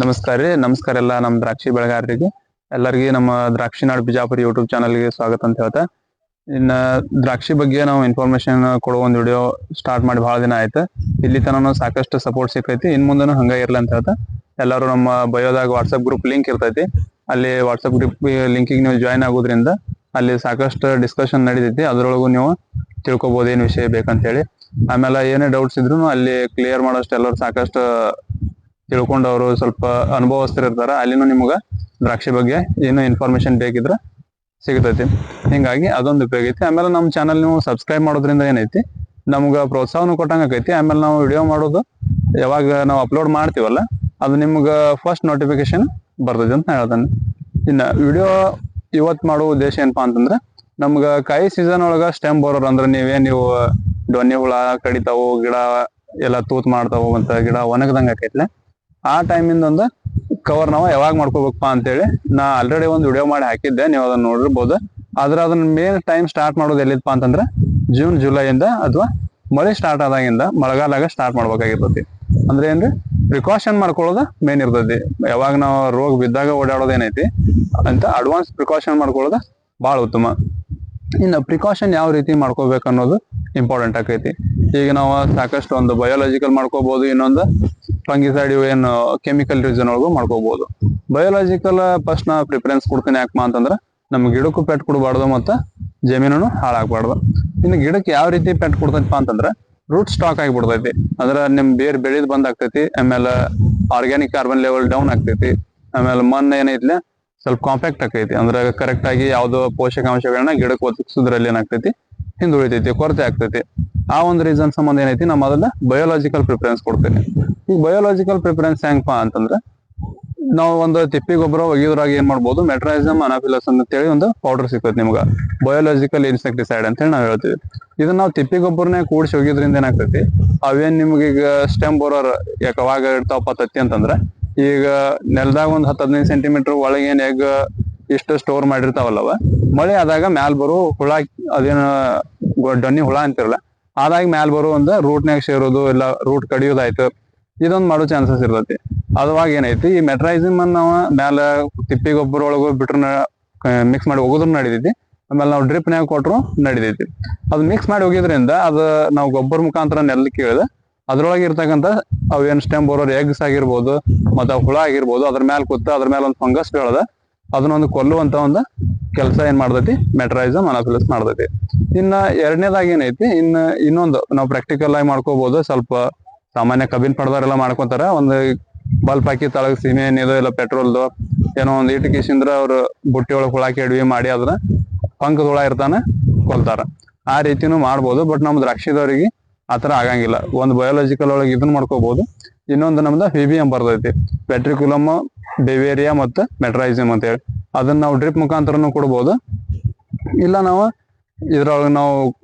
ನಮಸ್ಕಾರ ರೀ. ನಮಸ್ಕಾರ ಎಲ್ಲ ನಮ್ಮ ದ್ರಾಕ್ಷಿ ಬೆಳೆಗಾರರಿಗೆ ಎಲ್ಲರಿಗೆ ನಮ್ಮ ದ್ರಾಕ್ಷಿ ನಾಡು ಬಿಜಾಪುರ ಯೂಟ್ಯೂಬ್ ಚಾನಲ್ಗೆ ಸ್ವಾಗತ ಅಂತ ಹೇಳ್ತಾ, ಇನ್ನು ದ್ರಾಕ್ಷಿ ಬಗ್ಗೆ ನಾವು ಇನ್ಫಾರ್ಮೇಶನ್ ಕೊಡೋ ಒಂದು ವಿಡಿಯೋ ಸ್ಟಾರ್ಟ್ ಮಾಡಿ ಭಾಳ ದಿನ ಆಯ್ತು. ಇಲ್ಲಿ ತನಕ ಸಾಕಷ್ಟು ಸಪೋರ್ಟ್ ಸಿಕ್ಕೈತಿ, ಇನ್ ಮುಂದೆನೂ ಹಂಗ ಇರ್ಲಿ ಅಂತ ಹೇಳ್ತಾ ಎಲ್ಲರೂ ನಮ್ಮ ಬಯೋದಾಗ ವಾಟ್ಸಪ್ ಗ್ರೂಪ್ ಲಿಂಕ್ ಇರ್ತೈತಿ. ಅಲ್ಲಿ ವಾಟ್ಸಪ್ ಗ್ರೂಪ್ ಲಿಂಕಿಗೆ ನೀವು ಜಾಯ್ನ್ ಆಗೋದ್ರಿಂದ ಅಲ್ಲಿ ಸಾಕಷ್ಟು ಡಿಸ್ಕಷನ್ ನಡೀತೈತಿ. ಅದರೊಳಗೂ ನೀವು ತಿಳ್ಕೊಬೋದು ಏನು ವಿಷಯ ಬೇಕಂತೇಳಿ. ಆಮೇಲೆ ಏನೇ ಡೌಟ್ಸ್ ಇದ್ರು ಅಲ್ಲಿ ಕ್ಲಿಯರ್ ಮಾಡೋಷ್ಟು ಎಲ್ಲರೂ ಸಾಕಷ್ಟು ತಿಳ್ಕೊಂಡವರು ಸ್ವಲ್ಪ ಅನುಭವಸ್ಥರು ಇರ್ತಾರ. ಅಲ್ಲಿನೂ ನಿಮ್ಗೆ ದ್ರಾಕ್ಷಿ ಬಗ್ಗೆ ಏನು ಇನ್ಫಾರ್ಮೇಶನ್ ಬೇಕಿದ್ರೆ ಸಿಗ್ತೈತಿ. ಹಿಂಗಾಗಿ ಅದೊಂದು ಉಪಯೋಗ ಐತಿ. ಆಮೇಲೆ ನಮ್ಮ ಚಾನಲ್ ನೀವು ಸಬ್ಸ್ಕ್ರೈಬ್ ಮಾಡೋದ್ರಿಂದ ಏನೈತಿ, ನಮ್ಗೆ ಪ್ರೋತ್ಸಾಹನೂ ಕೊಟ್ಟಂಗೆ ಆಕೈತಿ. ಆಮೇಲೆ ನಾವು ವಿಡಿಯೋ ಮಾಡೋದು ಯಾವಾಗ ನಾವು ಅಪ್ಲೋಡ್ ಮಾಡ್ತೀವಲ್ಲ, ಅದು ನಿಮ್ಗೆ ಫಸ್ಟ್ ನೋಟಿಫಿಕೇಶನ್ ಬರ್ತೈತಿ ಅಂತ ಹೇಳ್ತಾನೆ. ಇನ್ನು ವಿಡಿಯೋ ಇವತ್ತು ಮಾಡೋ ಉದ್ದೇಶ ಏನಪ್ಪಾ ಅಂತಂದ್ರೆ, ನಮ್ಗೆ ಕಾಯಿ ಸೀಸನ್ ಒಳಗ ಸ್ಟೆಮ್ ಬರೋರು ಅಂದ್ರೆ ನೀವು ಡೊನ್ನಿ ಹುಳ ಕಡಿತಾವು, ಗಿಡ ಎಲ್ಲ ತೂತ್ ಮಾಡ್ತಾವು, ಅಂತ ಗಿಡ ಒಣಗದಂಗ ಆಕೈತ್ಲೆ. ಆ ಟೈಮಿಂದ ಒಂದು ಕವರ್ ನಾವು ಯಾವಾಗ ಮಾಡ್ಕೋಬೇಕಪ್ಪ ಅಂತೇಳಿ ನಾ ಆಲ್ರೆಡಿ ಒಂದು ವಿಡಿಯೋ ಮಾಡಿ ಹಾಕಿದ್ದೆ, ನೀವು ಅದನ್ನ ನೋಡಿರ್ಬೋದು. ಆದ್ರೆ ಅದನ್ನ ಮೇನ್ ಟೈಮ್ ಸ್ಟಾರ್ಟ್ ಮಾಡೋದು ಎಲ್ಲಿದಪ್ಪ ಅಂತಂದ್ರೆ ಜೂನ್ ಜುಲೈಯಿಂದ ಅಥವಾ ಮಳೆ ಸ್ಟಾರ್ಟ್ ಆದಾಗಿಂದ ಮಳೆಗಾಲಾಗ ಸ್ಟಾರ್ಟ್ ಮಾಡ್ಬೇಕಾಗಿರ್ತೈತಿ. ಅಂದ್ರೆ ಏನ್ರಿ, ಪ್ರಿಕಾಷನ್ ಮಾಡ್ಕೊಳ್ಳೋದು ಮೇನ್ ಇರ್ತೈತಿ. ಯಾವಾಗ ನಾವು ರೋಗ ಬಿದ್ದಾಗ ಓಡಾಡೋದು ಏನೈತಿ ಅಂತ ಅಡ್ವಾನ್ಸ್ ಪ್ರಿಕಾಷನ್ ಮಾಡ್ಕೊಳ್ಳೋದು ಬಹಳ ಉತ್ತಮ. ಇನ್ನು ಪ್ರಿಕಾಷನ್ ಯಾವ ರೀತಿ ಮಾಡ್ಕೋಬೇಕು ಅನ್ನೋದು ಇಂಪಾರ್ಟೆಂಟ್ ಆಕೈತಿ. ಈಗ ನಾವು ಸಾಕಷ್ಟು ಒಂದು ಬಯೋಲಾಜಿಕಲ್ ಮಾಡ್ಕೋಬಹುದು, ಇನ್ನೊಂದು ಫಂಗಿಸೈಡ್ ಏನು ಕೆಮಿಕಲ್ ರೀಸನ್ ಒಳಗೂ ಮಾಡ್ಕೋಬಹುದು. ಬಯೋಲಾಜಿಕಲ್ ಫಸ್ಟ್ ನಾ ಪ್ರಿಫರೆನ್ಸ್ ಕೊಡ್ತೀನಿ. ಯಾಕಪ್ಪ ಅಂತಂದ್ರೆ ನಮ್ ಗಿಡಕ್ಕೂ ಪೆಟ್ ಕೊಡಬಾರ್ದು ಮತ್ತು ಜಮೀನು ಹಾಳಾಗಬಾರ್ದು. ಇನ್ನು ಗಿಡಕ್ಕೆ ಯಾವ ರೀತಿ ಪೆಟ್ ಕೊಡ್ತೈತಪ್ಪ ಅಂತಂದ್ರೆ ರೂಟ್ ಸ್ಟಾಕ್ ಆಗಿಬಿಡ್ತೈತಿ. ಅಂದ್ರೆ ನಿಮ್ ಬೇರ್ ಬೆಳೆದ್ ಬಂದ್ ಆಗ್ತೈತಿ. ಆಮೇಲೆ ಆರ್ಗ್ಯಾನಿಕ್ ಕಾರ್ಬನ್ ಲೆವೆಲ್ ಡೌನ್ ಆಗ್ತೈತಿ. ಆಮೇಲೆ ಮಣ್ಣು ಏನೈತ್ಲೆ ಸ್ವಲ್ಪ ಕಾಂಪ್ಯಾಕ್ಟ್ ಆಕೈತಿ. ಅಂದ್ರೆ ಕರೆಕ್ಟ್ ಆಗಿ ಯಾವ್ದೋ ಪೋಷಕಾಂಶಗಳನ್ನ ಗಿಡಕ್ಕೆ ಒದಗಿಸೋದ್ರಲ್ಲಿ ಏನಾಗ್ತೈತಿ, ಹಿಂದುಳಿತೈತಿ, ಕೊರತೆ ಆಗ್ತೈತಿ. ಆ ಒಂದು ರೀಸನ್ ಸಂಬಂಧ ಏನೈತಿ, ನಮ್ಮ ಮೊದಲ ಬಯೋಲಾಜಿಕಲ್ ಪ್ರಿಫರೆನ್ಸ್ ಕೊಡ್ತೇನೆ. ಈ ಬಯೋಲಾಜಿಕಲ್ ಪ್ರಿಫರೆನ್ಸ್ ಹೆಂಗಪ್ಪ ಅಂತಂದ್ರೆ, ನಾವು ಒಂದು ತಿಪ್ಪಿ ಗೊಬ್ಬರ ಒಗೆಯೋದ್ರಾಗ ಏನ್ ಮಾಡ್ಬೋದು, ಮೆಟ್ರೈಸಮ್ ಅನಾಫಿಲಸ್ ಅಂತ ಹೇಳಿ ಒಂದು ಪೌಡರ್ ಸಿಗ್ತೈತಿ ನಿಮ್ಗೆ, ಬಯೋಲಾಜಿಕಲ್ ಇನ್ಸೆಕ್ಟಿಸೈಡ್ ಅಂತ ಹೇಳಿ ನಾವು ಹೇಳ್ತೀವಿ. ಇದನ್ನ ನಾವು ತಿಪ್ಪಿ ಗೊಬ್ಬರನೇ ಕೂಡಿಸಿ ಒಗೆಯೋದ್ರಿಂದ ಏನಾಗ್ತೈತಿ, ಅವೇನ್ ನಿಮ್ಗೆ ಈಗ ಸ್ಟೆಮ್ ಬೋರರ್ ಯಾಕವಾಗ ಇರ್ತಾವಪ್ಪ ತತ್ತಿ ಅಂತಂದ್ರೆ, ಈಗ ನೆಲದಾಗ ಒಂದು 10-15 ಸೆಂಟಿಮೀಟರ್ ಒಳಗೆ ಏನ್ ಎಗ್ ಇಷ್ಟು ಸ್ಟೋರ್ ಮಾಡಿರ್ತಾವಲ್ಲವ, ಮಳೆ ಆದಾಗ ಮ್ಯಾಲ್ ಬರೋ ಹುಳ, ಅದೇನು ಡೊನ್ನಿ ಹುಳ ಅಂತಿರಲ್ಲ, ಆದಾಗ ಮ್ಯಾಲ್ ಬರೋ ಒಂದು ರೂಟ್ನಾಗ ಸೇರೋದು ಇಲ್ಲ ರೂಟ್ ಕಡಿಯೋದಾಯ್ತು, ಇದೊಂದು ಮಾಡೋ ಚಾನ್ಸಸ್ ಇರ್ತೈತಿ. ಅವಾಗ ಏನೈತಿ, ಈ ಮೆಟ್ರೈಸಿಮ್ ನಾವು ಮ್ಯಾಲ ತಿಪ್ಪಿ ಗೊಬ್ಬರ ಒಳಗೂ ಬಿಟ್ರ ಮಿಕ್ಸ್ ಮಾಡಿ ಹೋಗೋದ್ರ ನಡಿತೈತಿ. ಆಮೇಲೆ ನಾವು ಡ್ರಿಪ್ನ್ಯಾಗ ಕೊಟ್ರು ನಡಿತೈತಿ. ಅದು ಮಿಕ್ಸ್ ಮಾಡಿ ಹೋಗಿದ್ರಿಂದ ಅದು ನಾವು ಗೊಬ್ಬರ ಮುಖಾಂತರ ನೆಲಕ್ಕೆ ಇಳಿದ ಅದ್ರೊಳಗೆ ಇರ್ತಕ್ಕಂಥ ಅವೇನ್ ಸ್ಟೆಮ್ ಬರೋರ್ ಎಗ್ಸ್ ಆಗಿರ್ಬೋದು ಮತ್ತೆ ಹುಳ ಆಗಿರ್ಬೋದು, ಅದ್ರ ಮ್ಯಾಲ ಕೂತ ಅದ್ರ ಮೇಲೆ ಒಂದು ಫಂಗಸ್ ಬೆಳೆದ ಅದನ್ನೊಂದು ಕೊಲ್ಲುವಂತ ಒಂದು ಕೆಲಸ ಏನ್ ಮಾಡ್ತೈತಿ, ಮೆಟ್ರೈಸಮ್ ಅನಾಫಿಲಸ್ ಮಾಡ್ತೈತಿ. ಇನ್ನ ಎರಡನೇದಾಗಿ ಏನೈತಿ, ಇನ್ನೊಂದು ನಾವು ಪ್ರಾಕ್ಟಿಕಲ್ ಆಗಿ ಮಾಡ್ಕೋಬಹುದು. ಸ್ವಲ್ಪ ಸಾಮಾನ್ಯ ಕಬ್ಬಿನ ಪಡೆದವರೆಲ್ಲ ಮಾಡ್ಕೊಂತಾರ, ಒಂದು ಬಲ್ಪ್ ಹಾಕಿ ತಳಗ್ ಸೀಮೆ ಎಣ್ಣೆದು ಇಲ್ಲ ಪೆಟ್ರೋಲ್ದು ಏನೋ ಒಂದು ಇಟ್ಕಿಸಿಂದ್ರ ಅವ್ರು ಬುಟ್ಟಿ ಒಳಗೆ ಹುಳಾಕಿ ಅಡವಿ ಮಾಡಿ ಅದನ್ನ ಪಂಕದ ಹುಳ ಇರ್ತಾನ ಕೊಲ್ತಾರ. ಆ ರೀತಿನೂ ಮಾಡ್ಬೋದು. ಬಟ್ ನಮ್ ದ್ರಾಕ್ಷಿದವರಿಗೆ ಆತರ ಆಗಂಗಿಲ್ಲ. ಒಂದು ಬಯೋಲಾಜಿಕಲ್ ಒಳಗೆ ಇದನ್ನ ಮಾಡ್ಕೋಬಹುದು. ಇನ್ನೊಂದು ನಮ್ದು ಫಿಬಿಯಂ ಬರ್ತೈತಿ, ಪೆಟ್ರಿಕ್ಯುಲಮ್, ಬೆವೇರಿಯಾ ಮತ್ತು ಮೆಟ್ರೈಸಿಮ್ ಅಂತ ಹೇಳಿ. ಅದನ್ನ ನಾವು ಡ್ರಿಪ್ ಮುಖಾಂತರನು ಕೊಡ್ಬೋದು, ಇಲ್ಲ ನಾವು ಇದ್ರೊಳಗೆ ನಾವು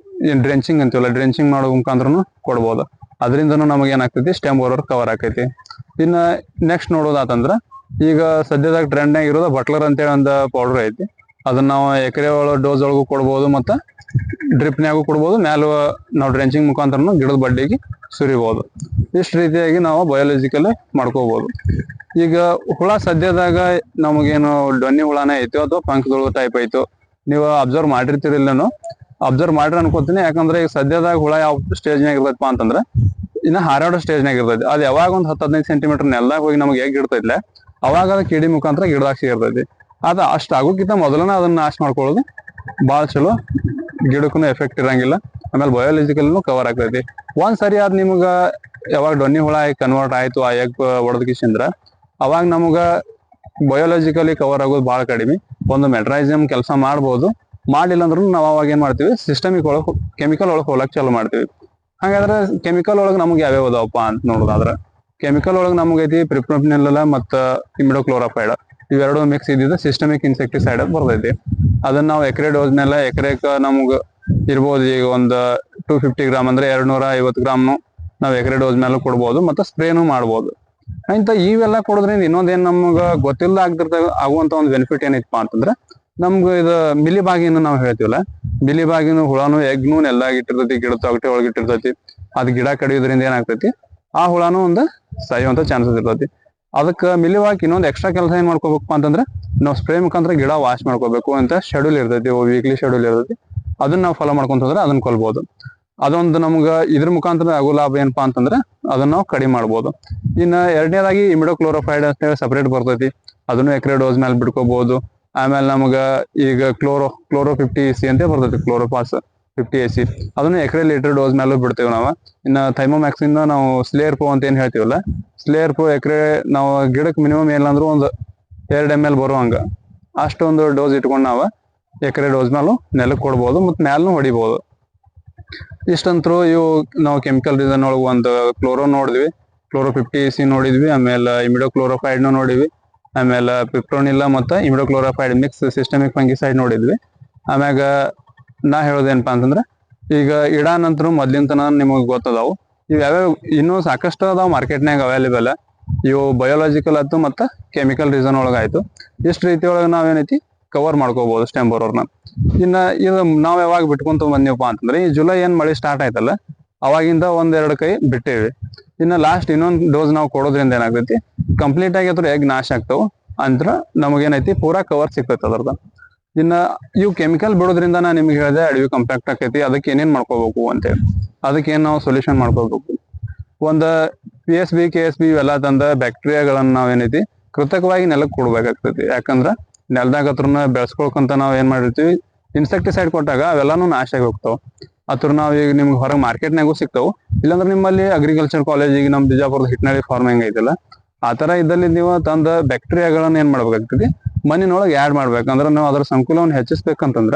ಏನ್ ಡ್ರೆಂಚಿಂಗ್ ಅಂತೀವಲ್ಲ, ಡ್ರೆಂಚಿಂಗ್ ಮಾಡೋ ಮುಖಾಂತರನು ಕೊಡ್ಬೋದು. ಅದರಿಂದನೂ ನಮಗೆ ಏನಾಗ್ತೈತಿ, ಸ್ಟೆಮ್ ಬೋರರ್ ಕವರ್ ಆಕೈತಿ. ಇನ್ನ ನೆಕ್ಸ್ಟ್ ನೋಡೋದಾತಂದ್ರ, ಈಗ ಸದ್ಯದಾಗ ಟ್ರೆಂಡ್ನಾಗ ಇರೋದು ಬಟ್ಲರ್ ಅಂತೇಳಿ ಒಂದು ಪೌಡರ್ ಐತಿ. ಅದನ್ನ ನಾವು ಎಕರೆ ಡೋಸ್ ಒಳಗೂ ಕೊಡ್ಬೋದು ಮತ್ತು ಡ್ರಿಪ್ನ್ಯಾಗೂ ಕೊಡ್ಬೋದು. ಮ್ಯಾಲ ನಾವು ಡ್ರೆಂಚಿಂಗ್ ಮುಖಾಂತರನು ಗಿಡದ ಬಡ್ಡಿಗೆ ಸುರಿಬಹುದು. ಇಷ್ಟು ರೀತಿಯಾಗಿ ನಾವು ಬಯೋಲಾಜಿಕಲ್ ಮಾಡ್ಕೋಬಹುದು. ಈಗ ಹುಳ ಸದ್ಯದಾಗ ನಮಗೇನು ಡೊನ್ನಿ ಹುಳನೇ ಐತೋ ಅಥವಾ ಪಂಕದೊಳಗ ಟೈಪ್ ಐತೋ, ನೀವು ಅಬ್ಸರ್ವ್ ಮಾಡಿರ್ತೀರಿಲ್ಲನು, ಅಬ್ಸರ್ವ್ ಮಾಡ್ರಿ ಅನ್ಕೋತೀನಿ. ಯಾಕಂದ್ರೆ ಈಗ ಸದ್ಯದಾಗ ಹುಳ ಯಾವ ಸ್ಟೇಜ್ನಾಗ ಇರ್ತೈತಪ್ಪ ಅಂತಂದ್ರೆ, ಇನ್ನ ಹಾರಾಡೋ ಸ್ಟೇಜ್ನಾಗ ಇರ್ತೈತಿ. ಅದು ಯಾವಾಗ ಒಂದು 10-15 ಸೆಂಟಿಮೀಟರ್ ನೆಲದಾಗ ಹೋಗಿ ನಮ್ಗೆ ಎಗ್ ಇಡ್ತೈತ್ಲೆ, ಅವಾಗ ಅದು ಕಿಡಿ ಮುಖಾಂತರ ಗಿಡದಾಗ ಸಿಗಿರ್ತೈತಿ. ಅದು ಅಷ್ಟು ಆಗೋಕ್ಕಿಂತ ಮೊದಲನ ಅದನ್ನ ನಾಶ ಮಾಡ್ಕೊಳ್ಳೋದು ಭಾಳ ಚಲೋ, ಗಿಡಕ್ಕೂ ಎಫೆಕ್ಟ್ ಇರಂಗಿಲ್ಲ. ಆಮೇಲೆ ಬಯೋಲಾಜಿಕಲ್ನು ಕವರ್ ಆಗ್ತೈತಿ. ಒಂದ್ ಸರಿ ಅದ್ ನಿಮ್ಗ ಯಾವಾಗ ಡೊನ್ನಿ ಹುಳ ಕನ್ವರ್ಟ್ ಆಯ್ತು ಆ ಎಗ್ ಹೊಡೆದಕಿಸಿಂದ್ರ, ಅವಾಗ ನಮ್ಗ ಬಯೋಲಾಜಿಕಲಿ ಕವರ್ ಆಗೋದು ಭಾಳ ಕಡಿಮೆ. ಒಂದು ಮೆಟ್ರೈಸಮ್ ಕೆಲಸ ಮಾಡ್ಬೋದು, ಮಾಡಿಲ್ಲ ಅಂದ್ರೂ ನಾವು ಅವಾಗ ಏನ್ ಮಾಡ್ತೀವಿ, ಸಿಸ್ಟಮಿಕ್ ಒಳಗೆ ಕೆಮಿಕಲ್ ಒಳಗೆ ಹೋಗ್ಲಕ್ ಚಾಲೂ ಮಾಡ್ತೀವಿ. ಹಾಗಾದ್ರೆ ಕೆಮಿಕಲ್ ಒಳಗೆ ನಮ್ಗೆ ಯಾವ್ಯಾವ ಅದಾವಪ್ಪ ಅಂತ ನೋಡೋದಾದ್ರ, ಕೆಮಿಕಲ್ ಒಳಗೆ ನಮ್ಗೈತಿ ಪ್ರಿಪ್ರೋನಿಲ್ ಮತ್ತು ಇಮಿಡೋಕ್ಲೋರಾಫೈಡ್, ಇವೆರಡು ಮಿಕ್ಸ್ ಇದ್ದಿದ್ದು ಸಿಸ್ಟಮಿಕ್ ಇನ್ಸೆಕ್ಟಿಸೈಡ್ ಅಂತ ಬರ್ತೈತಿ. ಅದನ್ನ ನಾವು ಎಕರೆ ಡೋಸ್ ಮೇಲೆ ಎಕರೆಕ ನಮ್ಗೆ ಇರ್ಬೋದು. ಈಗ ಒಂದು 250 ಗ್ರಾಮ್ ಅಂದ್ರೆ 250 ಗ್ರಾಮ್ನು ನಾವು ಎಕರೆ ಡೋಸ್ ಮೇಲೆ ಕೊಡ್ಬೋದು ಮತ್ತು ಸ್ಪ್ರೇನು ಮಾಡ್ಬೋದು. ಅಂತ ಇವೆಲ್ಲ ಕೊಡೋದ್ರಿಂದ ಇನ್ನೊಂದೇನ್ ನಮ್ಗೆ ಗೊತ್ತಿಲ್ಲದ ಆಗುವಂತ ಒಂದು ಬೆನಿಫಿಟ್ ಏನೈತಪ್ಪ ಅಂತಂದ್ರೆ, ನಮ್ಗೆ ಇದು ಮಿಲಿಬಾಗಿನ ನಾವು ಹೇಳ್ತೀವಲ್ಲ, ಮಿಲಿಬಾಗಿನ ಹುಳಾನು ಎಗ್ನು ನೆಲ್ಲಾಗ ಇಟ್ಟಿರ್ತೈತಿ, ಗಿಡ ತೊಗಟೆ ಒಳಗಿಟ್ಟಿರ್ತೈತಿ. ಅದು ಗಿಡ ಕಡಿಯೋದ್ರಿಂದ ಏನಾಗ್ತೈತಿ, ಆ ಹುಳಾನು ಒಂದು ಸಾಯುವಂತ ಚಾನ್ಸಸ್ ಇರ್ತೈತಿ. ಅದಕ್ಕೆ ಮಿಲಿವಾಗಿ ಇನ್ನೊಂದು ಎಕ್ಸ್ಟ್ರಾ ಕೆಲಸ ಏನ್ ಮಾಡ್ಕೋಬೇಕು ಅಂತಂದ್ರೆ ನಾವು ಸ್ಪ್ರೇ ಮುಖಾಂತರ ಗಿಡ ವಾಶ್ ಮಾಡ್ಕೋಬೇಕು ಅಂತ ಶೆಡ್ಯೂಲ್ ಇರ್ತೈತಿ, ವೀಕ್ಲಿ ಶೆಡ್ಯೂಲ್ ಇರ್ತೈತಿ. ಅದನ್ನ ನಾವು ಫಾಲೋ ಮಾಡ್ಕೊಂತಂದ್ರೆ ಅದನ್ನ ಕೊಲ್ಬಹುದು. ಅದೊಂದು ನಮ್ಗೆ ಇದ್ರ ಮುಖಾಂತರ ಆಗೋ ಲಾಭ ಏನಪ್ಪಾ ಅಂತಂದ್ರೆ ಅದನ್ನ ನಾವು ಕಡಿಮೆ ಮಾಡ್ಬೋದು. ಇನ್ನ ಎರಡನೇದಾಗಿ ಇಮಿಡೋಕ್ಲೋರೋಫೈಡ್ ಅಂತ ಹೇಳಿ ಸಪರೇಟ್ ಬರ್ತೈತಿ, ಅದನ್ನು ಎಕರೆ ಡೋಸ್ ಮೇಲೆ ಬಿಡ್ಕೋಬಹುದು. ಆಮೇಲೆ ನಮ್ಗ ಈಗ ಕ್ಲೋರೋ 50 EC ಅಂತ ಬರ್ತೈತಿ, ಕ್ಲೋರೋಪಾಸ್ 50 AC, ಅದನ್ನು ಎಕರೆ ಲೀಟರ್ ಡೋಸ್ ಮೇಲೂ ಬಿಡ್ತೇವೆ ನಾವು. ಇನ್ನ ಥೈಮೋಮ್ಯಾಕ್ಸ್ ಇಂದ ನಾವು ಸ್ಲೇರ್ ಪೋ ಅಂತ ಏನ್ ಹೇಳ್ತೀವಲ್ಲ, ಸ್ಲೇರ್ ಪೋ ಎಕರೆ ನಾವು ಗಿಡಕ್ಕೆ ಮಿನಿಮಮ್ ಏನಿಲ್ಲ ಒಂದು 2 ml ಬರುವಂಗ ಅಷ್ಟೊಂದು ಡೋಸ್ ಇಟ್ಕೊಂಡು ನಾವು ಎಕರೆ ಡೋಸ್ ಮೇಲೂ ನೆಲಕ್ಕೆ ಕೊಡ್ಬೋದು ಮತ್ತು ಮ್ಯಾಲೂ ಹೊಡಿಬಹುದು. ಇಷ್ಟಂತರೂ ಇವು ನಾವು ಕೆಮಿಕಲ್ ರೀಸನ್ ಒಳಗೆ ಒಂದು ಕ್ಲೋರೋ ನೋಡಿದ್ವಿ, ಕ್ಲೋರೋ 50 EC ನೋಡಿದ್ವಿ, ಆಮೇಲೆ ಇಮಿಡೋಕ್ಲೋರೋಫೈಡ್ ನೋಡಿದ್ವಿ, ಆಮೇಲೆ ಪಿಪ್ರೋನಿಲ್ಲ ಮತ್ತು ಇಮಿಡೋಕ್ಲೋರೋಫೈಡ್ ಮಿಕ್ಸ್ ಸಿಸ್ಟಮಿಕ್ ಫಂಗಿಸೈಡ್ ನೋಡಿದ್ವಿ. ಆಮ್ಯಾಗ ನಾ ಹೇಳೋದೇನಪ್ಪಾ ಅಂತಂದ್ರೆ ಈಗ ಇಡಾನಂತರ ಮೊದ್ಲಿಂತನ ನಿಮಗೆ ಗೊತ್ತದಾವು ಇವ್ ಯಾವ್ಯಾವ ಇನ್ನೂ ಸಾಕಷ್ಟು ಅದಾವ ಮಾರ್ಕೆಟ್ನಾಗ ಅವೈಲೇಬಲ್. ಇವು ಬಯೋಲಾಜಿಕಲ್ ಆಯ್ತು ಮತ್ತು ಕೆಮಿಕಲ್ ರೀಸನ್ ಒಳಗಾಯ್ತು. ಇಷ್ಟು ರೀತಿ ಒಳಗೆ ನಾವೇನೈತಿ ಕವರ್ ಮಾಡ್ಕೋಬಹುದು ಸ್ಟೆಮ್ ಬೋರರ್ನ. ಇನ್ನ ಇದು ನಾವ್ ಯಾವಾಗ ಬಿಟ್ಕೊಂತ ಬಂದಿವಪ್ಪ ಅಂತಂದ್ರೆ ಈ ಜುಲೈ ಏನ್ ಮಳೆ ಸ್ಟಾರ್ಟ್ ಆಯ್ತಲ್ಲ ಅವಾಗಿಂದ 1-2 ಕೈ ಬಿಟ್ಟೇವಿ. ಇನ್ನ ಲಾಸ್ಟ್ ಇನ್ನೊಂದು ಡೋಸ್ ನಾವು ಕೊಡೋದ್ರಿಂದ ಏನಾಗ್ತೈತಿ, ಕಂಪ್ಲೀಟ್ ಆಗಿ ಅದ್ರ ಎಗ್ ನಾಶ ಆಗ್ತಾವ ಅಂದ್ರ ನಮಗೇನೈತಿ ಪೂರಾ ಕವರ್ ಸಿಗ್ತೈತಿ ಅದ್ರದ. ಇನ್ನ ಇವು ಕೆಮಿಕಲ್ ಬಿಡೋದ್ರಿಂದ ನಾ ನಿಮ್ಗೆ ಹೇಳಿದೆ ಅಡವಿ ಕಾಂಪ್ಯಾಕ್ಟ್ ಆಕೈತಿ. ಅದಕ್ಕೆ ಏನೇನ್ ಮಾಡ್ಕೋಬೇಕು ಅಂತೇಳಿ ಅದಕ್ಕೆ ಏನ್ ನಾವು ಸೊಲ್ಯೂಷನ್ ಮಾಡ್ಕೋಬೇಕು. ಒಂದ PSB KSB ಇವೆಲ್ಲ ತಂದ ಬ್ಯಾಕ್ಟೀರಿಯಾಗಳನ್ನ ನಾವೇನೈತಿ ಕೃತಕವಾಗಿ ನೆಲಕ್ಕೆ ಕೊಡ್ಬೇಕಾಗ್ತೈತಿ. ಯಾಕಂದ್ರ ನೆಲದಾಗ ಹತ್ರನ ಬೆಳೆಸ್ಕೊಳ್ಕಂತ ನಾವ್ ಏನ್ ಮಾಡಿರ್ತೀವಿ, ಇನ್ಸೆಕ್ಟಿಸೈಡ್ ಕೊಟ್ಟಾಗ ಅವೆಲ್ಲಾನು ನಾಶ ಆಗಿ ಹೋಗ್ತಾವ. ಅದ್ರ ನಾವ್ ಈಗ ನಿಮ್ಗೆ ಹೊರಗೆ ಮಾರ್ಕೆಟ್ನಾಗೂ ಸಿಗ್ತಾವ. ಇಲ್ಲಾಂದ್ರೆ ನಿಮ್ಮಲ್ಲಿ ಅಗ್ರಿಕಲ್ಚರ್ ಕಾಲೇಜ್ ಈಗ ನಮ್ ಬಿಜಾಪುರದ ಹಿಟ್ನಳ್ಳಿ ಫಾರ್ಮಿಂಗ್ ಐತಲ್ಲ ಆ ತರ ಇದ್ದಲ್ಲಿ ನೀವು ತಂದ ಬ್ಯಾಕ್ಟೀರಿಯಾಗಳನ್ನ ಏನ್ ಮಾಡ್ಬೇಕಾಗ್ತದೆ ಮಣ್ಣಿನೊಳಗೆ ಆಡ್ ಮಾಡ್ಬೇಕಂದ್ರೆ ನಾವು ಅದ್ರ ಸಂಕುಲವನ್ನು ಹೆಚ್ಚಿಸ್ಬೇಕಂತಂದ್ರ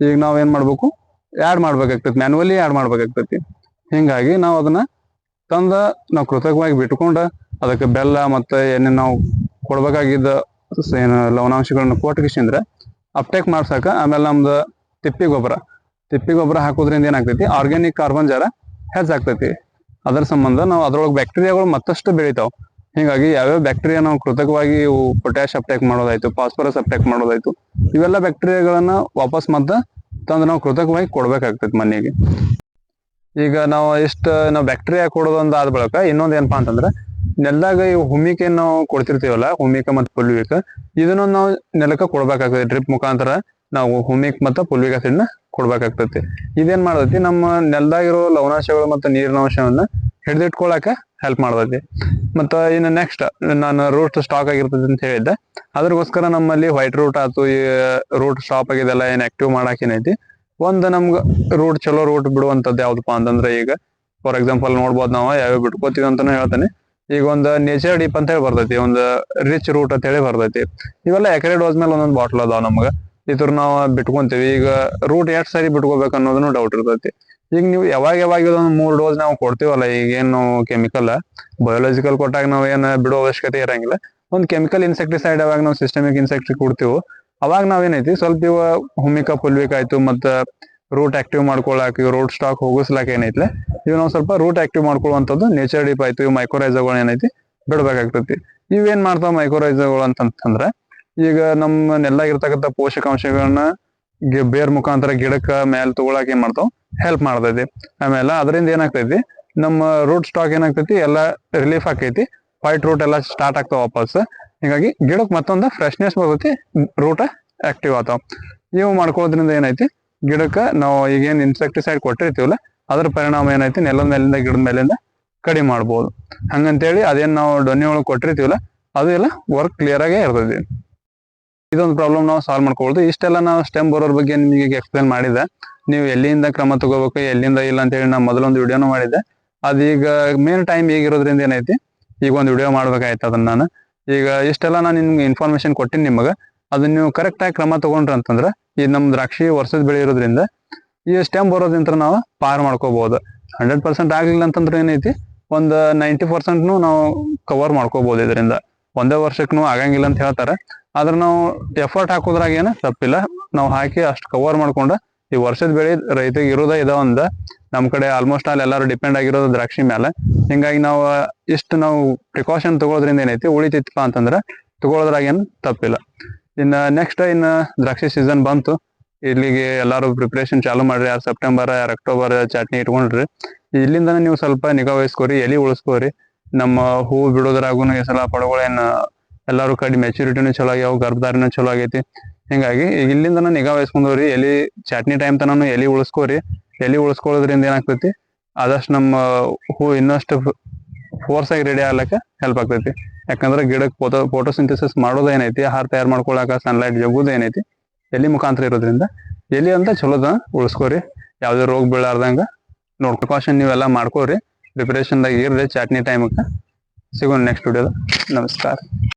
ಈಗ ನಾವ್ ಏನ್ ಮಾಡ್ಬೇಕು, ಆಡ್ ಮಾಡ್ಬೇಕಾಗ್ತೈತಿ, ಮ್ಯಾನ್ಯುವಲಿ ಆಡ್ ಮಾಡ್ಬೇಕಾಗ್ತೈತಿ. ಹಿಂಗಾಗಿ ನಾವು ಅದನ್ನ ತಂದ ನಾವು ಕೃತಕವಾಗಿ ಬಿಟ್ಕೊಂಡ ಅದಕ್ಕೆ ಬೆಲ್ಲ ಮತ್ತೆ ಏನೇನ್ ನಾವು ಕೊಡ್ಬೇಕಾಗಿದ್ದ ಏನು ಲವಣಾಂಶಗಳನ್ನ ಕೊಟ್ಟಗಿಸಿಂದ್ರೆ ಅಪ್ಟೇಕ್ ಮಾಡ್ಸಕ. ಆಮೇಲೆ ನಮ್ದು ತಿಪ್ಪಿ ಗೊಬ್ಬರ ಹಾಕೋದ್ರಿಂದ ಏನಾಗ್ತೈತಿ, ಆರ್ಗ್ಯಾನಿಕ್ ಕಾರ್ಬನ್ ಜರ ಹೆಚ್ಚಾಗ್ತೈತಿ. ಅದರ ಸಂಬಂಧ ನಾವು ಅದ್ರೊಳಗೆ ಬ್ಯಾಕ್ಟೀರಿಯಾಗಳು ಮತ್ತಷ್ಟು ಬೆಳಿತಾವ. ಹಿಂಗಾಗಿ ಯಾವ್ಯಾವ ಬ್ಯಾಕ್ಟೀರಿಯಾ ನಾವು ಕೃತಕವಾಗಿ ಪೊಟ್ಯಾಶ್ ಅಪ್ಟೇಕ್ ಮಾಡೋದಾಯ್ತು, ಫಾಸ್ಫರಸ್ ಅಪ್ಟೇಕ್ ಮಾಡೋದಾಯ್ತು, ಇವೆಲ್ಲ ಬ್ಯಾಕ್ಟೀರಿಯಾಗಳನ್ನ ವಾಪಸ್ ಮತ್ತೆ ತಂದು ನಾವು ಕೃತಕವಾಗಿ ಕೊಡ್ಬೇಕಾಗ್ತೈತಿ ಮಣ್ಣಿಗೆ. ಈಗ ನಾವು ನಾವು ಬ್ಯಾಕ್ಟೀರಿಯಾ ಕೊಡೋದೊಂದು ಆದ ಬಳಕ ಇನ್ನೊಂದ್ ಏನಪ್ಪಾ ಅಂತಂದ್ರೆ ನೆಲದಾಗ ಇವು ಹುಮಿಕೆ ನಾವು ಕೊಡ್ತಿರ್ತೀವಲ್ಲ, ಹುಮಿಕ ಮತ್ತು ಪುಲ್ವಿಕ, ಇದನ್ನ ನಾವು ನೆಲಕ್ಕ ಕೊಡ್ಬೇಕಾಗ್ತೈತಿ. ಡ್ರಿಪ್ ಮುಖಾಂತರ ನಾವು ಹುಮಿಕ್ ಮತ್ತು ಪುಲ್ವಿಕ್ ಆಸಿಡ್ ನ ಕೊಡ್ಬೇಕಾಗ್ತೈತಿ. ಇದೇನ್ ಮಾಡ್ತೈತಿ, ನಮ್ಮ ನೆಲದಾಗಿರೋ ಲವಣಾಂಶಗಳು ಮತ್ತು ನೀರಿನ ಅಂಶವನ್ನ ಹಿಡಿದಿಟ್ಕೊಳಕ ಹೆಲ್ಪ್ ಮಾಡ್ತೈತಿ. ಮತ್ತ ಇನ್ನು ನೆಕ್ಸ್ಟ್ ನಾನು ರೂಟ್ ಸ್ಟಾಕ್ ಆಗಿರ್ತೈತಿ ಅಂತ ಹೇಳಿದ್ದೆ, ಅದ್ರಗೋಸ್ಕರ ನಮ್ಮಲ್ಲಿ ವೈಟ್ ರೂಟ್ ಆಯ್ತು, ಈ ರೂಟ್ ಸ್ಟಾಪ್ ಆಗಿದೆಲ್ಲ ಏನ್ ಆಕ್ಟಿವ್ ಮಾಡಕ್ ಏನೈತಿ, ಒಂದ್ ನಮ್ಗ ಚಲೋ ರೂಟ್ ಬಿಡುವಂತದ್ದು ಯಾವ್ದಪ್ಪ ಅಂತಂದ್ರೆ ಈಗ ಫಾರ್ ಎಕ್ಸಾಂಪಲ್ ನೋಡ್ಬೋದು ನಾವು ಯಾವ್ಯಾವ ಬಿಟ್ಕೋತೀವಿ ಅಂತಾನು ಹೇಳ್ತೇನೆ. ಈಗ ಒಂದು ನೇಚರ್ ಡೀಪ್ ಅಂತ ಹೇಳಿ ಬರ್ತೈತಿ, ಒಂದು ರಿಚ್ ರೂಟ್ ಅಂತ ಹೇಳಿ ಬರ್ತೈತಿ. ಇವೆಲ್ಲ ಎಕರೆ ಡೋಸ್ ಮೇಲೆ ಒಂದೊಂದು ಬಾಟ್ಲ್ ಅದಾವ ನಮ್ಗ. ಇದ್ರ ನಾವು ಬಿಟ್ಕೊಂತೀವಿ. ಈಗ ರೂಟ್ ಎಷ್ಟು ಸರಿ ಬಿಟ್ಕೋಬೇಕು ಅನ್ನೋದನ್ನು ಡೌಟ್ ಇರ್ತೈತಿ. ಈಗ ನೀವು ಯಾವಾಗ ಇದೊಂದು 3 ಡೋಸ್ ನಾವು ಕೊಡ್ತೀವಲ್ಲ, ಈಗ ಏನು ಕೆಮಿಕಲ್ ಬಯೋಲಾಜಿಕಲ್ ಕೊಟ್ಟಾಗ ನಾವ್ ಏನ್ ಬಿಡೋ ಅವಶ್ಯಕತೆ ಇರಂಗಿಲ್ಲ. ಒಂದು ಕೆಮಿಕಲ್ ಇನ್ಸೆಕ್ಟಿಸೈಡ್ ಯಾವಾಗ ನಾವು ಸಿಸ್ಟಮಿಕ್ ಇನ್ಸೆಕ್ಟ್ ಕೊಡ್ತೀವೋ ಅವಾಗ ನಾವೇನೈತಿ ಸ್ವಲ್ಪ ಇವ ಹುಮಿಕ ಪುಲ್ವಿಕ್ ಆಯ್ತು ಮತ್ತ ರೂಟ್ ಆಕ್ಟಿವ್ ಮಾಡ್ಕೊಳಕ್, ರೂಟ್ ಸ್ಟಾಕ್ ಹೋಗಿಸ್ಲಾಕ ಏನೈತಿ ಇವ್ ನಾವು ಸ್ವಲ್ಪ ರೂಟ್ ಆಕ್ಟಿವ್ ಮಾಡ್ಕೊಳ್ಳುವಂಥದ್ದು ನೇಚರ್ ಡೀಪ್ ಆಯ್ತು, ಇವ್ ಮೈಕ್ರೋರೈಸಗಳು ಏನೈತಿ ಬಿಡ್ಬೇಕಾಗ್ತೈತಿ. ಇವೇನ್ ಮಾಡ್ತಾವ ಮೈಕ್ರೋರೈಸಗಳು ಅಂತಂದ್ರ ಈಗ ನಮ್ಮ ನೆಲ್ಲಾಗಿರ್ತಕ್ಕಂಥ ಪೋಷಕಾಂಶಗಳನ್ನ ಬೇರ್ ಮುಖಾಂತರ ಗಿಡಕ್ಕ ಮೇಲೆ ತಗೊಳಕ್ ಏನ್ ಮಾಡ್ತಾವ, ಹೆಲ್ಪ್ ಮಾಡ್ತೈತಿ. ಆಮೇಲೆ ಅದರಿಂದ ಏನಾಗ್ತೈತಿ, ನಮ್ಮ ರೂಟ್ ಸ್ಟಾಕ್ ಏನಾಗ್ತೈತಿ ಎಲ್ಲ ರಿಲೀಫ್ ಆಕೈತಿ, ವೈಟ್ ರೂಟ್ ಎಲ್ಲ ಸ್ಟಾರ್ಟ್ ಆಗ್ತಾವ ವಾಪಸ್. ಹಿಂಗಾಗಿ ಗಿಡಕ್ ಮತ್ತೊಂದು ಫ್ರೆಶ್ನೆಸ್ ಬರ್ತೈತಿ, ರೂಟ್ ಆಕ್ಟಿವ್ ಆತಾವ. ಇವು ಮಾಡ್ಕೊಳ್ಳೋದ್ರಿಂದ ಏನೈತಿ, ಗಿಡಕ್ಕ ನಾವು ಈಗೇನ್ ಇನ್ಸೆಕ್ಟಿಸೈಡ್ ಕೊಟ್ಟಿರ್ತೀವಲ್ಲ ಅದ್ರ ಪರಿಣಾಮ ಏನೈತಿ ನೆಲದ ಮೇಲಿಂದ ಗಿಡದ ಮೇಲಿಂದ ಕಡಿಮೆ ಮಾಡ್ಬೋದು. ಹಂಗಂತೇಳಿ ಅದೇನ್ ನಾವು ಡೊನ್ನಿ ಒಳಗೆ ಕೊಟ್ಟಿರ್ತೀವಲ್ಲ ಅದು ಎಲ್ಲ ವರ್ಕ್ ಕ್ಲಿಯರ್ ಆಗೇ ಇರ್ತೈತಿ. ಇದೊಂದು ಪ್ರಾಬ್ಲಮ್ ನಾವು ಸಾಲ್ವ್ ಮಾಡ್ಕೊಳ್ದು. ಇಷ್ಟೆಲ್ಲ ನಾವು ಸ್ಟೆಮ್ ಬೋರರ್ ಬಗ್ಗೆ ನಿಮಗೆ ಎಕ್ಸ್ಪ್ಲೇನ್ ಮಾಡಿದೆ. ನೀವು ಎಲ್ಲಿಂದ ಕ್ರಮ ತಗೋಬೇಕು ಎಲ್ಲಿಂದ ಇಲ್ಲ ಅಂತ ಹೇಳಿ ನಾ ಮೊದಲೊಂದು ವಿಡಿಯೋನು ಮಾಡಿದ್ದೆ. ಅದೀಗ ಮೇನ್ ಟೈಮ್ ಈಗಿರೋದ್ರಿಂದ ಏನೈತಿ ಈಗ ಒಂದು ವಿಡಿಯೋ ಮಾಡ್ಬೇಕಾಯ್ತು ಅದನ್ನ ನಾನು. ಈಗ ಇಷ್ಟೆಲ್ಲ ನಾನು ನಿಮ್ಗೆ ಇನ್ಫಾರ್ಮೇಶನ್ ಕೊಟ್ಟಿನಿ ನಿಮಗೆ, ಅದನ್ನ ನೀವು ಕರೆಕ್ಟ್ ಆಗಿ ಕ್ರಮ ತಗೊಂಡ್ರಿ ಅಂತಂದ್ರ ಈ ನಮ್ ದ್ರಾಕ್ಷಿ ವರ್ಷದ ಬೆಳೆ ಇರೋದ್ರಿಂದ ಈ ಸ್ಟೆಮ್ ಬರೋದ್ರಿಂದ ನಾವು ಪಾರ್ ಮಾಡ್ಕೋಬಹುದು. 100% ಆಗ್ಲಿಲ್ಲ ಅಂತಂದ್ರೆ ಏನೈತಿ ಒಂದು 90% ನಾವು ಕವರ್ ಮಾಡ್ಕೋಬಹುದು. ಇದರಿಂದ ಒಂದೇ ವರ್ಷಕ್ಕೂ ಆಗಂಗಿಲ್ಲ ಅಂತ ಹೇಳ್ತಾರೆ, ಆದ್ರೆ ನಾವು ಎಫರ್ಟ್ ಹಾಕೋದ್ರಾಗ ಏನ ತಪ್ಪಿಲ್ಲ. ನಾವು ಹಾಕಿ ಅಷ್ಟು ಕವರ್ ಮಾಡ್ಕೊಂಡ ಈ ವರ್ಷದ ಬೆಳೆ ರೈತರಿಗೆ ಇರೋದ ಒಂದ. ನಮ್ ಕಡೆ ಆಲ್ಮೋಸ್ಟ್ ಆಲ್ ಎಲ್ಲಾರು ಡಿಪೆಂಡ್ ಆಗಿರೋದು ದ್ರಾಕ್ಷಿ ಮೇಲೆ. ಹಿಂಗಾಗಿ ನಾವು ಇಷ್ಟು ನಾವು ಪ್ರಿಕಾಷನ್ ತಗೊಳೋದ್ರಿಂದ ಏನೈತಿ ಉಳಿತೈತಿಪ್ಪ ಅಂತಂದ್ರ ತಗೊಳೋದ್ರಾಗ ಏನ್ ತಪ್ಪಿಲ್ಲ. ಇನ್ನ ನೆಕ್ಸ್ಟ್ ದ್ರಾಕ್ಷಿ ಸೀಸನ್ ಬಂತು, ಇಲ್ಲಿಗೆ ಎಲ್ಲಾರು ಪ್ರಿಪರೇಷನ್ ಚಾಲು ಮಾಡ್ರಿ. ಯಾರು ಸೆಪ್ಟೆಂಬರ್ ಯಾರು ಅಕ್ಟೋಬರ್ ಚಟ್ನಿ ಇಟ್ಕೊಂಡ್ರಿ, ಇಲ್ಲಿಂದನೇ ನೀವು ಸ್ವಲ್ಪ ನಿಗಾ ವಹಿಸ್ಕೋರಿ, ಎಲಿ ಉಳಿಸ್ಕೋರಿ. ನಮ್ಮ ಹೂವು ಬಿಡೋದ್ರಾಗೂ ಈ ಸಲ ಪಡಗಳೇನು ಎಲ್ಲಾರು ಕಡಿ ಮೆಚುರಿಟಿನೂ ಚಲೋ ಆಗ್ಯಾವ, ಗರ್ಭಧಾರಣೆ ಚಲೋ ಆಗೈತಿ. ಹಿಂಗಾಗಿ ಇಲ್ಲಿಂದ ನಿಗಾ ವಹಿಸ್ಕೊಂಡವ್ರಿ. ಎಲಿ ಚಾಟ್ನಿ ಟೈಮ್ ತನೂ ಎಲಿ ಉಳಿಸ್ಕೋರಿ. ಎಲಿ ಉಳಿಸ್ಕೊಳ್ಳೋದ್ರಿಂದ ಏನಾಗ್ತೈತಿ, ಆದಷ್ಟು ನಮ್ಮ ಹೂ ಇನ್ನಷ್ಟು ಫೋರ್ಸ್ ಆಗಿ ರೆಡಿ ಆಗ್ಲಿಕ್ಕೆ ಹೆಲ್ಪ್ ಆಗ್ತೈತಿ. ಯಾಕಂದ್ರೆ ಗಿಡಕ್ಕೆ ಫೋಟೋಸಿಂಥಸಿಸ್ ಮಾಡೋದು ಏನೈತಿ, ಆಹಾರ ತಯಾರು ಮಾಡ್ಕೊಳಕ ಸನ್ಲೈಟ್ ಜಗ್ಗುದು ಏನೈತಿ, ಎಲಿ ಮುಖಾಂತರ ಇರೋದ್ರಿಂದ ಎಲಿ ಅಂತ ಚಲೋದ ಉಳಿಸ್ಕೋರಿ. ಯಾವುದೇ ರೋಗ ಬೀಳಾರ್ದಂಗ ಪ್ರಿಕಾಷನ್ ನೀವೆಲ್ಲ ಮಾಡ್ಕೋರಿ. ಪ್ರಿಪರೇಷನ್ದಾಗ ಇರ್ರಿ ಚಾಟ್ನಿ ಟೈಮಕ್ಕೆ. ಸಿಗೋಣ ನೆಕ್ಸ್ಟ್ ವಿಡಿಯೋದ. ನಮಸ್ಕಾರ.